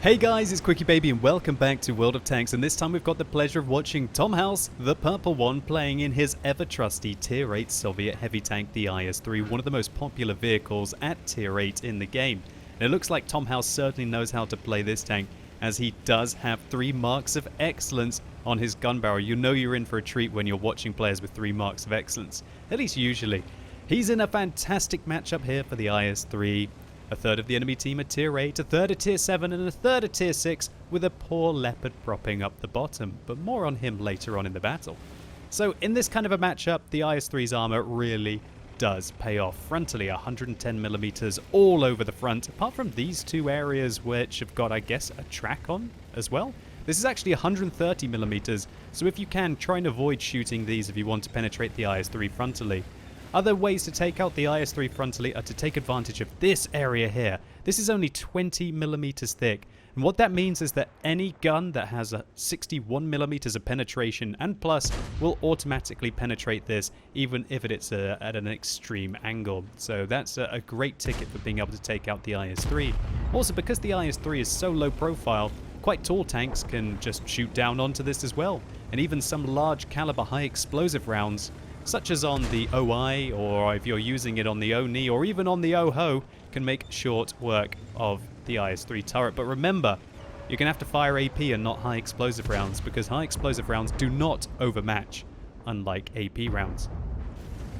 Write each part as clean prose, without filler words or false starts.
Hey guys, it's QuickyBaby and welcome back to World of Tanks, and this time we've got the pleasure of watching Tom House, the purple one, playing in his ever-trusty Tier 8 Soviet heavy tank, the IS-3, one of the most popular vehicles at Tier 8 in the game. And it looks like Tom House certainly knows how to play this tank, as he does have 3 marks of excellence on his gun barrel. You know you're in for a treat when you're watching players with 3 marks of excellence, at least usually. He's in a fantastic matchup here for the IS-3. A third of the enemy team at Tier 8, a third at Tier 7, and a third at Tier 6, with a poor Leopard propping up the bottom, but more on him later on in the battle. So in this kind of a matchup, the IS-3's armor really does pay off. Frontally, 110mm all over the front, apart from these 2 areas which have got, I guess, a track on as well. This is actually 130mm, so if you can, try and avoid shooting these if you want to penetrate the IS-3 frontally. Other ways to take out the IS-3 frontally are to take advantage of this area here. This is only 20mm thick, and what that means is that any gun that has a 61mm of penetration and plus will automatically penetrate this, even if it's at an extreme angle. So that's a great ticket for being able to take out the IS-3. Also, because the IS-3 is so low profile, quite tall tanks can just shoot down onto this as well, and even some large caliber high explosive rounds, such as on the OI, or if you're using it on the ONI, or even on the OHO, can make short work of the IS-3 turret. But remember, you're going to have to fire AP and not high explosive rounds, because high explosive rounds do not overmatch, unlike AP rounds.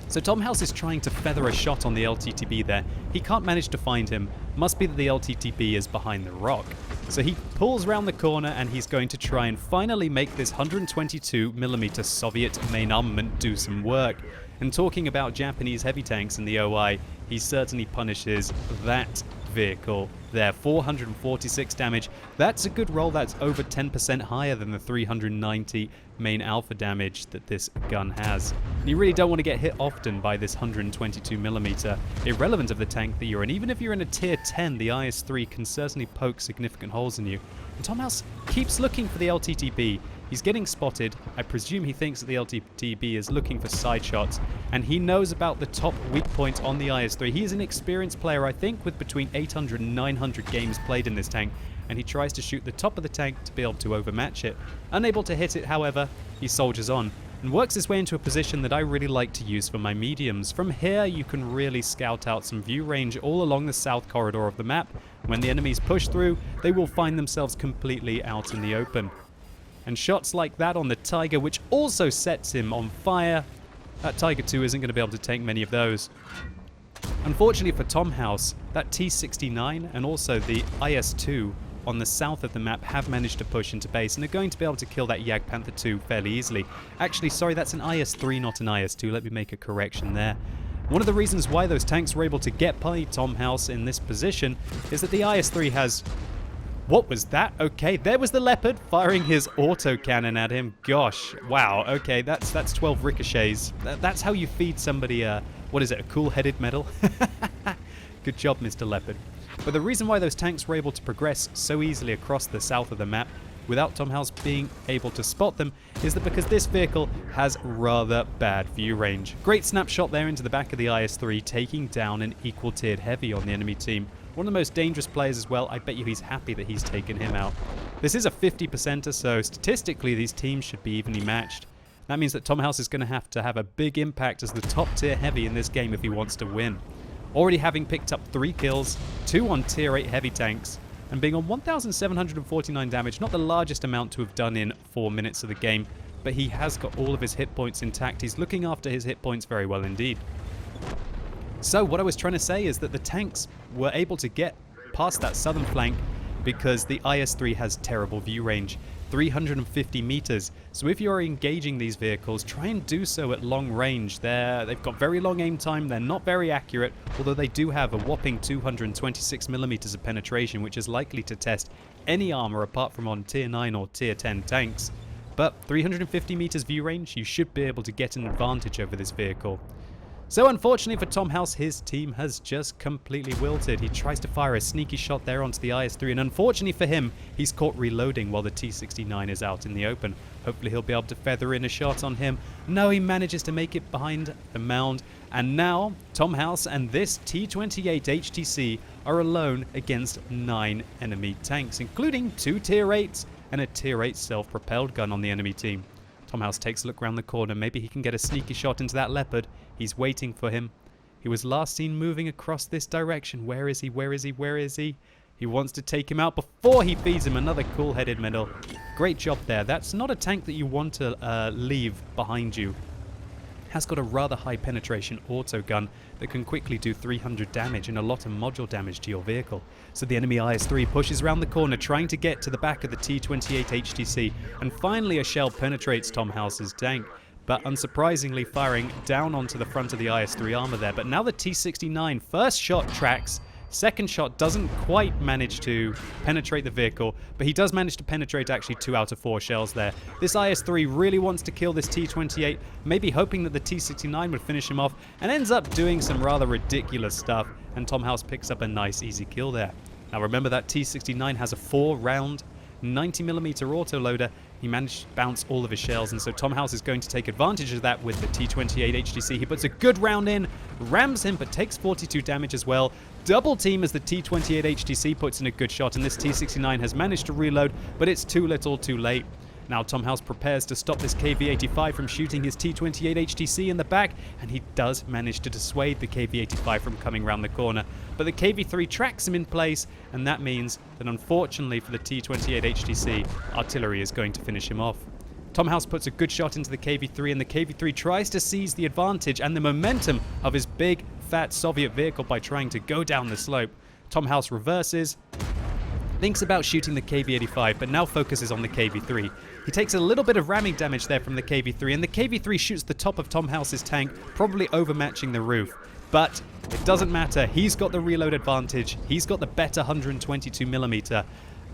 So Tom House is trying to feather a shot on the LTTB there. He can't manage to find him. Must be that the LTTB is behind the rock. So he pulls round the corner and he's going to try and finally make this 122mm Soviet main armament do some work. And talking about Japanese heavy tanks in the OI, he certainly punishes that vehicle there. 446 damage. That's a good roll. That's over 10% higher than the 390 main alpha damage that this gun has. And you really don't want to get hit often by this 122mm, irrelevant of the tank that you're in. Even if you're in a tier 10, the IS-3 can certainly poke significant holes in you. And Tom House keeps looking for the LTTB. He's getting spotted. I presume he thinks that the LTTB is looking for side shots, and he knows about the top weak point on the IS-3. He is an experienced player, I think, with between 800 and 900 games played in this tank, and he tries to shoot the top of the tank to be able to overmatch it. Unable to hit it, however, he soldiers on and works his way into a position that I really like to use for my mediums. From here, you can really scout out some view range all along the south corridor of the map. When the enemies push through, they will find themselves completely out in the open. And shots like that on the Tiger, which also sets him on fire, that Tiger 2 isn't going to be able to take many of those. Unfortunately for Tom House, that T-69 and also the IS-2 on the south of the map have managed to push into base and are going to be able to kill that Jagdpanther 2 fairly easily. Actually, sorry, that's an IS-3, not an IS-2. Let me make a correction there. One of the reasons why those tanks were able to get by Tom House in this position is that the IS-3 has... What was that? Okay, there was the Leopard firing his autocannon at him. Gosh, wow, okay, that's 12 ricochets. That's how you feed somebody what is it, a cool-headed medal? Good job, Mr. Leopard. But the reason why those tanks were able to progress so easily across the south of the map without Tom House being able to spot them is that because this vehicle has rather bad view range. Great snapshot there into the back of the IS-3, taking down an equal-tiered heavy on the enemy team. One of the most dangerous players as well. I bet you he's happy that he's taken him out. This is a 50%er, so statistically these teams should be evenly matched. That means that Tom House is going to have a big impact as the top tier heavy in this game if he wants to win. Already having picked up 3 kills, 2 on tier 8 heavy tanks, and being on 1,749 damage, not the largest amount to have done in 4 minutes of the game, but he has got all of his hit points intact. He's looking after his hit points very well indeed. So what I was trying to say is that the tanks were able to get past that southern flank because the IS-3 has terrible view range, 350 meters. So if you're engaging these vehicles, try and do so at long range. They've got very long aim time, they're not very accurate, although they do have a whopping 226mm of penetration, which is likely to test any armor apart from on tier 9 or tier 10 tanks. But 350 meters view range, you should be able to get an advantage over this vehicle. So unfortunately for Tom House, his team has just completely wilted. He tries to fire a sneaky shot there onto the IS-3, and unfortunately for him, he's caught reloading while the T-69 is out in the open. Hopefully he'll be able to feather in a shot on him. No, he manages to make it behind the mound, and now Tom House and this T-28 HTC are alone against 9 enemy tanks, including 2 Tier 8s and a Tier 8 self-propelled gun on the enemy team. Tom House takes a look around the corner. Maybe he can get a sneaky shot into that Leopard. He's waiting for him. He was last seen moving across this direction. Where is he? Where is he? Where is he? He wants to take him out before he feeds him another cool-headed medal. Great job there. That's not a tank that you want to leave behind you. Has got a rather high penetration auto gun that can quickly do 300 damage and a lot of module damage to your vehicle. So the enemy IS-3 pushes around the corner trying to get to the back of the T-28 HTC, and finally a shell penetrates Tom House's tank, but unsurprisingly firing down onto the front of the IS-3 armor there. But now the T-69 first shot tracks. Second shot doesn't quite manage to penetrate the vehicle, but he does manage to penetrate actually 2 out of 4 shells there. This IS-3 really wants to kill this T-28, maybe hoping that the T-69 would finish him off, and ends up doing some rather ridiculous stuff, and Tom House picks up a nice easy kill there. Now remember that T-69 has a 4-round 90mm autoloader. He managed to bounce all of his shells, and so Tom House is going to take advantage of that with the T-28 HTC. He puts a good round in, rams him, but takes 42 damage as well. Double team as the T-28 HTC puts in a good shot, and this T-69 has managed to reload, but it's too little too late. Now Tom House prepares to stop this KV-85 from shooting his T-28 HTC in the back, and he does manage to dissuade the KV-85 from coming around the corner. But the KV-3 tracks him in place, and that means that unfortunately for the T-28 HTC, artillery is going to finish him off. Tom House puts a good shot into the KV-3, and the KV-3 tries to seize the advantage and the momentum of his big, fat Soviet vehicle by trying to go down the slope. Tom House reverses, thinks about shooting the KV-85, but now focuses on the KV-3. He takes a little bit of ramming damage there from the KV-3, and the KV-3 shoots the top of Tom House's tank, probably overmatching the roof. But it doesn't matter. He's got the reload advantage. He's got the better 122mm.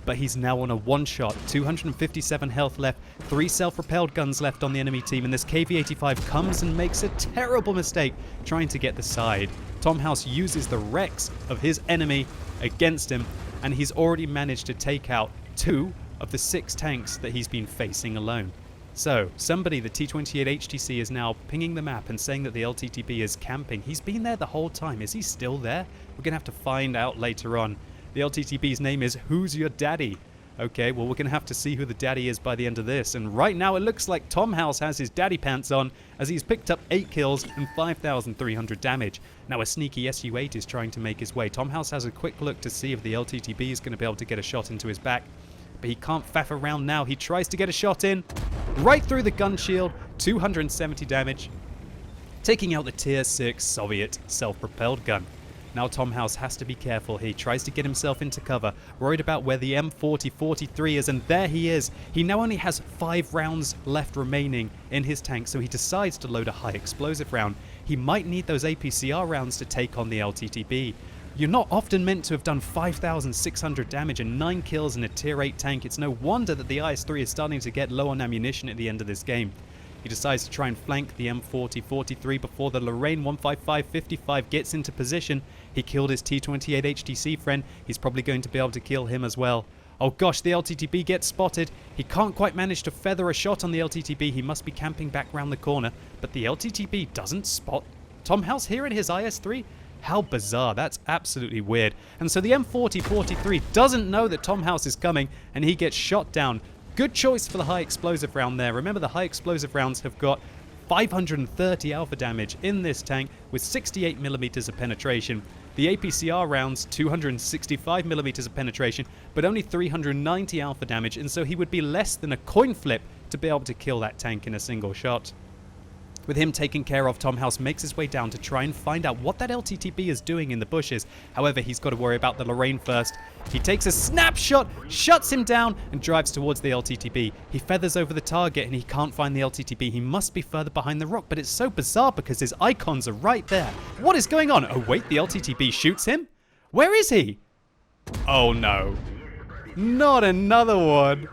But he's now on a one-shot, 257 health left, 3 self-propelled guns left on the enemy team, and this KV-85 comes and makes a terrible mistake trying to get the side. Tom House uses the wrecks of his enemy against him, and he's already managed to take out 2 of the 6 tanks that he's been facing alone. So, somebody, the T-28 HTC, is now pinging the map and saying that the LTTB is camping. He's been there the whole time. Is he still there? We're going to have to find out later on. The LTTB's name is Who's Your Daddy? Okay, well, we're going to have to see who the daddy is by the end of this. And right now, it looks like Tom House has his daddy pants on, as he's picked up 8 kills and 5,300 damage. Now, a sneaky SU-8 is trying to make his way. Tom House has a quick look to see if the LTTB is going to be able to get a shot into his back. But he can't faff around now. He tries to get a shot in, right through the gun shield, 270 damage, taking out the Tier 6 Soviet self-propelled gun. Now Tom House has to be careful. He tries to get himself into cover, worried about where the M40-43 is, and there he is. He now only has 5 rounds left remaining in his tank, so he decides to load a high explosive round. He might need those APCR rounds to take on the LTTB. You're not often meant to have done 5,600 damage and 9 kills in a Tier 8 tank. It's no wonder that the IS-3 is starting to get low on ammunition at the end of this game. He decides to try and flank the M40-43 before the Lorraine 155-55 gets into position. He killed his T-28 HTC friend. He's probably going to be able to kill him as well. Oh gosh, the LTTB gets spotted. He can't quite manage to feather a shot on the LTTB. He must be camping back round the corner. But the LTTB doesn't spot Tom House here in his IS-3? How bizarre. That's absolutely weird. And so the M40-43 doesn't know that Tom House is coming, and he gets shot down. Good choice for the high explosive round there. Remember, the high explosive rounds have got 530 alpha damage in this tank with 68mm of penetration. The APCR rounds, 265mm of penetration, but only 390 alpha damage, and so he would be less than a coin flip to be able to kill that tank in a single shot. With him taken care of, Tom House makes his way down to try and find out what that LTTB is doing in the bushes. However, he's got to worry about the Lorraine first. He takes a snapshot, shuts him down, and drives towards the LTTB. He feathers over the target, and he can't find the LTTB. He must be further behind the rock, but it's so bizarre because his icons are right there. What is going on? Oh, wait, the LTTB shoots him? Where is he? Oh, no. Not another one.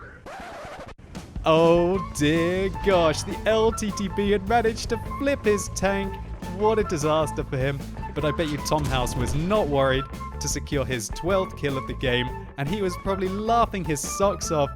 Oh dear gosh, the LTTB had managed to flip his tank. what a disaster for him. But I bet you Tom House was not worried to secure his 12th kill of the game, and he was probably laughing his socks off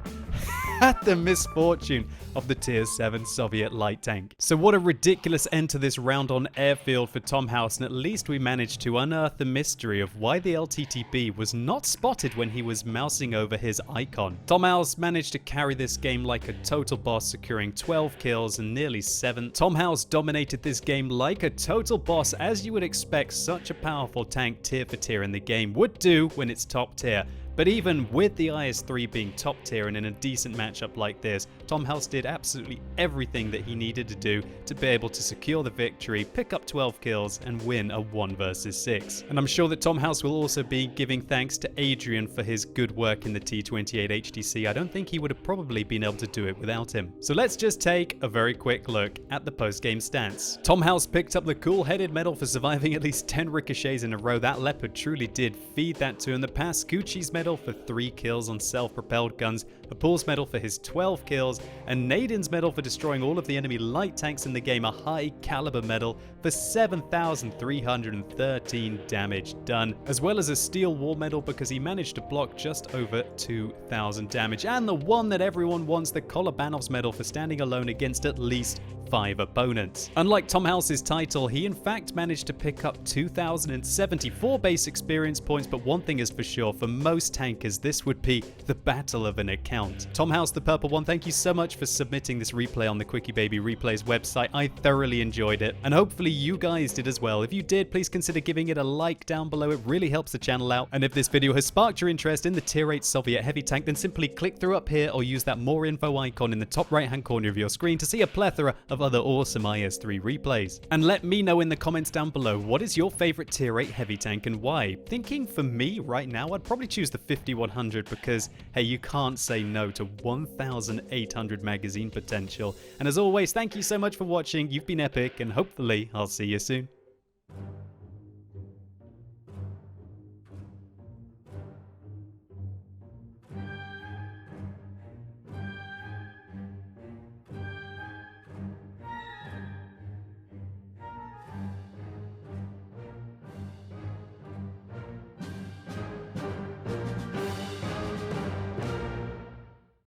at the misfortune of the Tier 7 Soviet light tank. So what a ridiculous end to this round on airfield for Tom House, and at least we managed to unearth the mystery of why the LTTB was not spotted when he was mousing over his icon. Tom House managed to carry this game like a total boss, securing 12 kills and nearly 7. Tom House dominated this game like a total boss, as you would expect such a powerful tank tier for tier in the game would do when it's top tier. But even with the IS-3 being top tier and in a decent matchup like this, Tom House did absolutely everything that he needed to do to be able to secure the victory, pick up 12 kills, and win a 1 versus 6. And I'm sure that Tom House will also be giving thanks to Adrian for his good work in the T28 HTC. I don't think he would have probably been able to do it without him. So let's just take a very quick look at the post-game stats. Tom House picked up the cool-headed medal for surviving at least 10 ricochets in a row. That Leopard truly did feed that to him. The Pascucci's medal for 3 kills on self-propelled guns, a Paul's medal for his 12 kills, and Naden's medal for destroying all of the enemy light tanks in the game, a high caliber medal for 7,313 damage done, as well as a steel war medal because he managed to block just over 2,000 damage, and the one that everyone wants, the Kolobanov's medal for standing alone against at least 5 opponents. Unlike Tom House's title, he in fact managed to pick up 2,074 base experience points, but one thing is for sure, for most tankers, this would be the battle of an account. Tom House, the Purple One, thank you so much for submitting this replay on the QuickyBaby Replays website. I thoroughly enjoyed it, and hopefully you guys did as well. If you did, please consider giving it a like down below. It really helps the channel out. And if this video has sparked your interest in the Tier 8 Soviet heavy tank, then simply click through up here or use that more info icon in the top right hand corner of your screen to see a plethora of other awesome IS-3 replays. And let me know in the comments down below, what is your favorite Tier 8 heavy tank and why? Thinking for me right now, I'd probably choose the 5100 because, hey, you can't say no to 1,800 magazine potential. And as always, thank you so much for watching. You've been epic, and hopefully I'll see you soon.